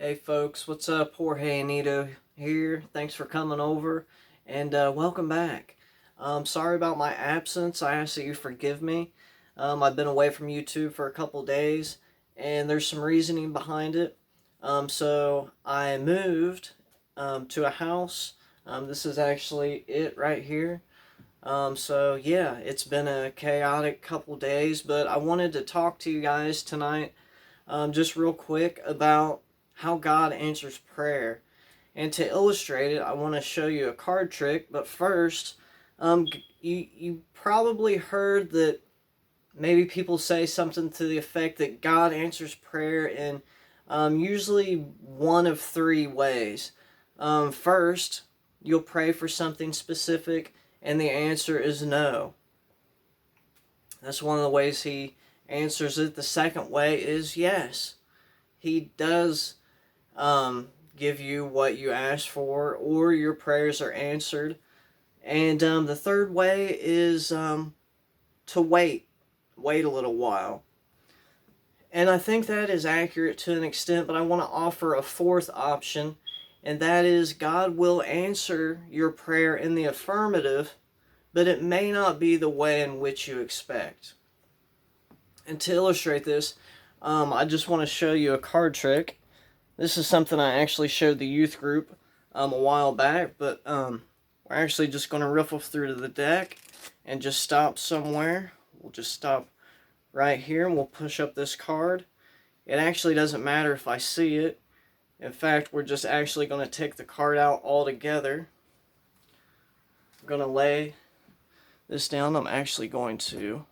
Hey folks, what's up? Jorge Anito here. Thanks for coming over and welcome back. Sorry about my absence. I ask that you forgive me. I've been away from YouTube for a couple days and there's some reasoning behind it. So I moved to a house. This is actually it right here. So yeah, it's been a chaotic couple days, but I wanted to talk to you guys tonight just real quick about how God answers prayer. And to illustrate it, I want to show you a card trick. But first, you probably heard that maybe people say something to the effect that God answers prayer in usually one of three ways. First, you'll pray for something specific, and the answer is no. That's one of the ways He answers it. The second way is yes. He does give you what you ask for, or your prayers are answered. And the third way is to wait a little while. And I think that is accurate to an extent, but I want to offer a fourth option, and that is God will answer your prayer in the affirmative, but it may not be the way in which you expect. And to illustrate this, I just want to show you a card trick. This is something I actually showed the youth group a while back, but we're actually just going to riffle through to the deck and just stop somewhere. We'll just stop right here and we'll push up this card. It actually doesn't matter if I see it. In fact, we're just actually going to take the card out altogether. I'm going to lay this down. I'm actually going to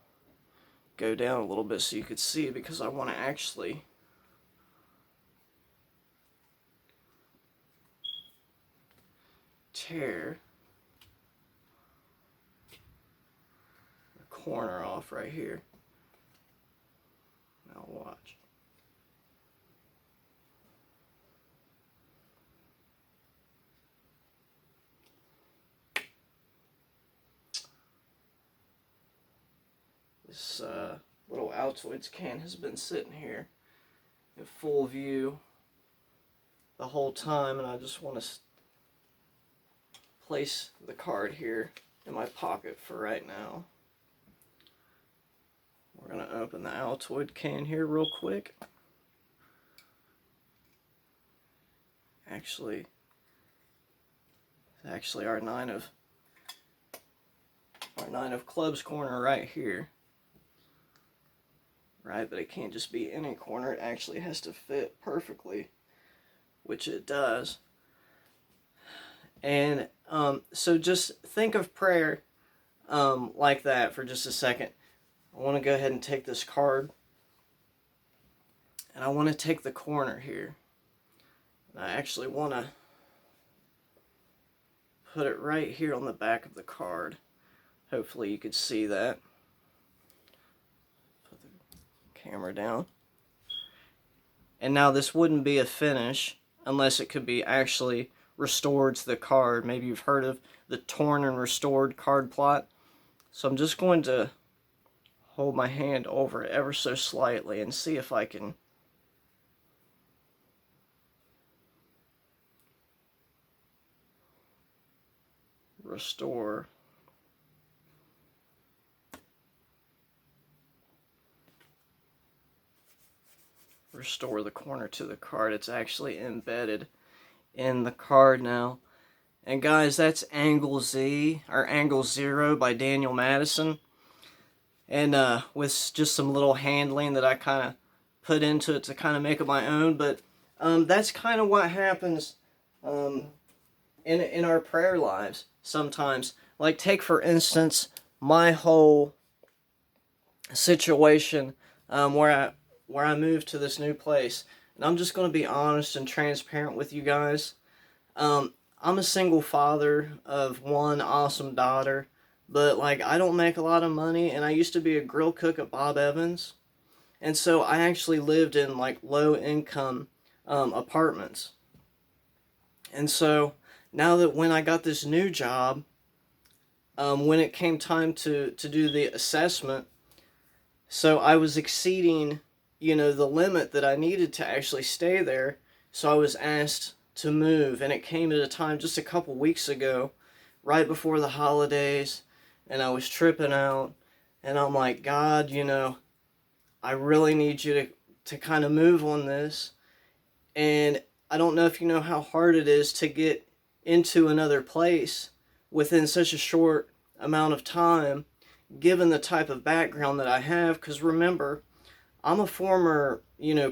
go down a little bit so you could see, because I want to actually tear the corner off right here. Now watch. This little Altoids can has been sitting here in full view the whole time, and I just want to place the card here in my pocket for right now. We're going to open the Altoid can here real quick. Actually our nine of clubs corner right here. Right, but it can't just be any corner. It actually has to fit perfectly, which it does. And so just think of prayer like that for just a second. I want to go ahead and take this card, and I want to take the corner here. And I actually want to put it right here on the back of the card. Hopefully you could see that. Put the camera down. And now this wouldn't be a finish unless it could be actually restored to the card. Maybe you've heard of the torn and restored card plot. So I'm just going to hold my hand over it ever so slightly and see if I can restore the corner to the card. It's actually embedded in the card now. And guys, that's Angle Z, or Angle Zero by Daniel Madison. And with just some little handling that I kind of put into it to kind of make it my own. But that's kind of what happens in our prayer lives sometimes. Like, take for instance my whole situation where I moved to this new place. And I'm just going to be honest and transparent with you guys. I'm a single father of one awesome daughter. But, like, I don't make a lot of money, and I used to be a grill cook at Bob Evans. And so I actually lived in, like, low-income apartments. And so now that when I got this new job, when it came time to do the assessment, so I was exceeding, the limit that I needed to actually stay there. So I was asked to move, and it came at a time just a couple weeks ago, right before the holidays, and I was tripping out, and I'm like, God, I really need you to kind of move on this. And I don't know if you know how hard it is to get into another place within such a short amount of time, given the type of background that I have. Because remember, I'm a former,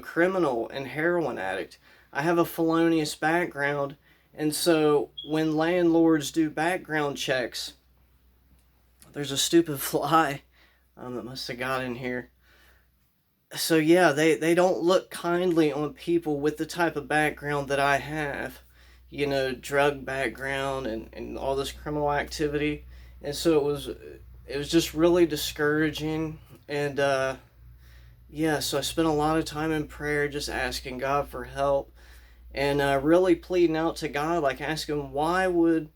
criminal and heroin addict. I have a felonious background. And so when landlords do background checks, there's a stupid fly that must have got in here. So yeah, they don't look kindly on people with the type of background that I have, drug background and all this criminal activity. And so it was just really discouraging. And yeah, so I spent a lot of time in prayer just asking God for help, and really pleading out to God, like asking why would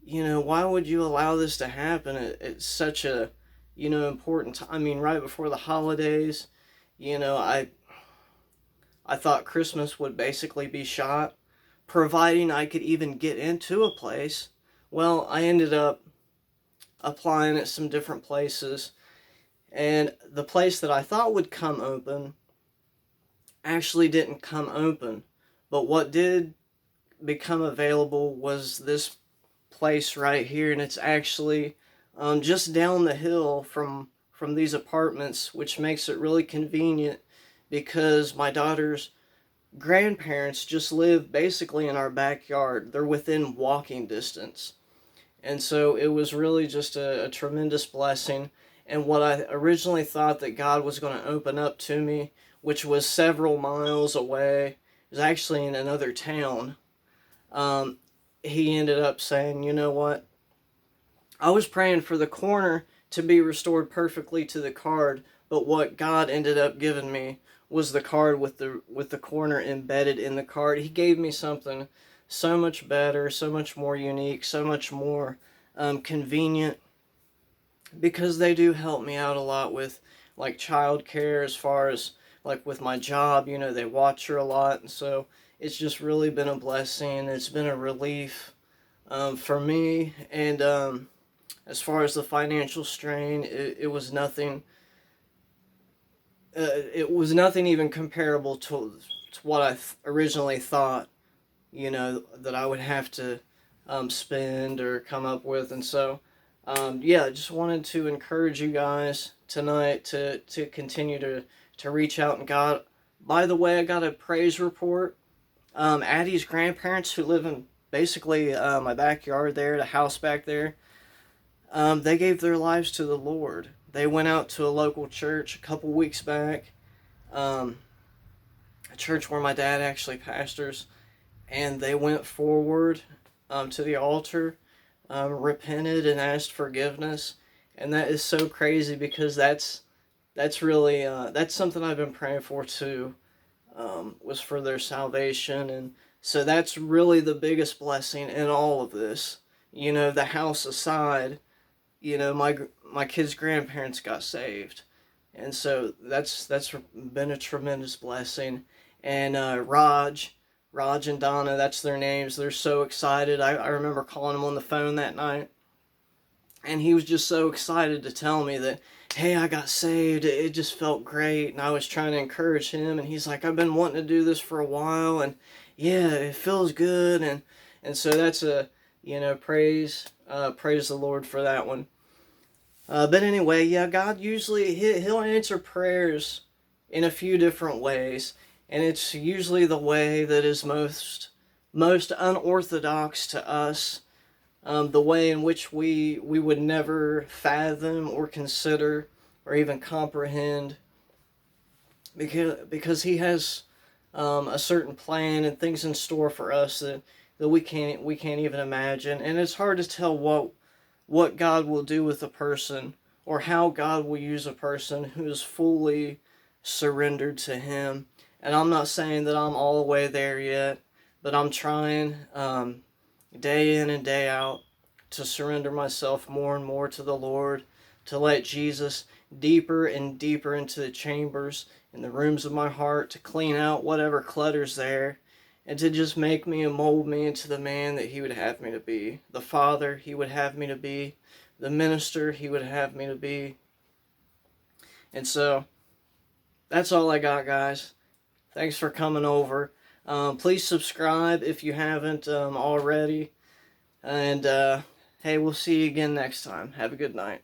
you allow this to happen at such a important time. I mean, right before the holidays. I thought Christmas would basically be shot, providing I could even get into a place. Well, I ended up applying at some different places, and the place that I thought would come open actually didn't come open. But what did become available was this place right here, and it's actually just down the hill from these apartments, which makes it really convenient because my daughter's grandparents just live basically in our backyard. They're within walking distance. And so it was really just a tremendous blessing. And what I originally thought that God was going to open up to me, which was several miles away, is actually in another town. He ended up saying, you know what? I was praying for the corner to be restored perfectly to the card, but what God ended up giving me was the card with the corner embedded in the card. He gave me something so much better, so much more unique, so much more convenient, because they do help me out a lot with like childcare, as far as like with my job. They watch her a lot, and so it's just really been a blessing. It's been a relief for me, and as far as the financial strain, it was nothing. It was nothing even comparable to what I originally thought, that I would have to spend or come up with. And so, yeah, just wanted to encourage you guys tonight to continue to reach out. And God, by the way, I got a praise report. Addie's grandparents, who live in basically my backyard there, the house back there, they gave their lives to the Lord. They went out to a local church a couple weeks back, a church where my dad actually pastors, and they went forward to the altar, repented and asked forgiveness. And that is so crazy, because that's really that's something I've been praying for too, was for their salvation. And so that's really the biggest blessing in all of this. The house aside, my kids' grandparents got saved, and so that's been a tremendous blessing. And Raj and Donna, that's their names. They're so excited. I remember calling him on the phone that night, and he was just so excited to tell me that, hey, I got saved. It just felt great, and I was trying to encourage him, and he's like, I've been wanting to do this for a while, and yeah, it feels good. And so that's a praise the Lord for that one. But anyway, yeah, God usually he'll answer prayers in a few different ways, and it's usually the way that is most unorthodox to us, the way in which we would never fathom or consider or even comprehend, because He has a certain plan and things in store for us that we can't even imagine, and it's hard to tell what God will do with a person, or how God will use a person who is fully surrendered to Him. And I'm not saying that I'm all the way there yet, but I'm trying day in and day out to surrender myself more and more to the Lord, to let Jesus deeper and deeper into the chambers, in the rooms of my heart, to clean out whatever clutter's there, and to just make me and mold me into the man that He would have me to be, the father He would have me to be, the minister He would have me to be. And so, that's all I got, guys. Thanks for coming over. Please subscribe if you haven't already. And hey, we'll see you again next time. Have a good night.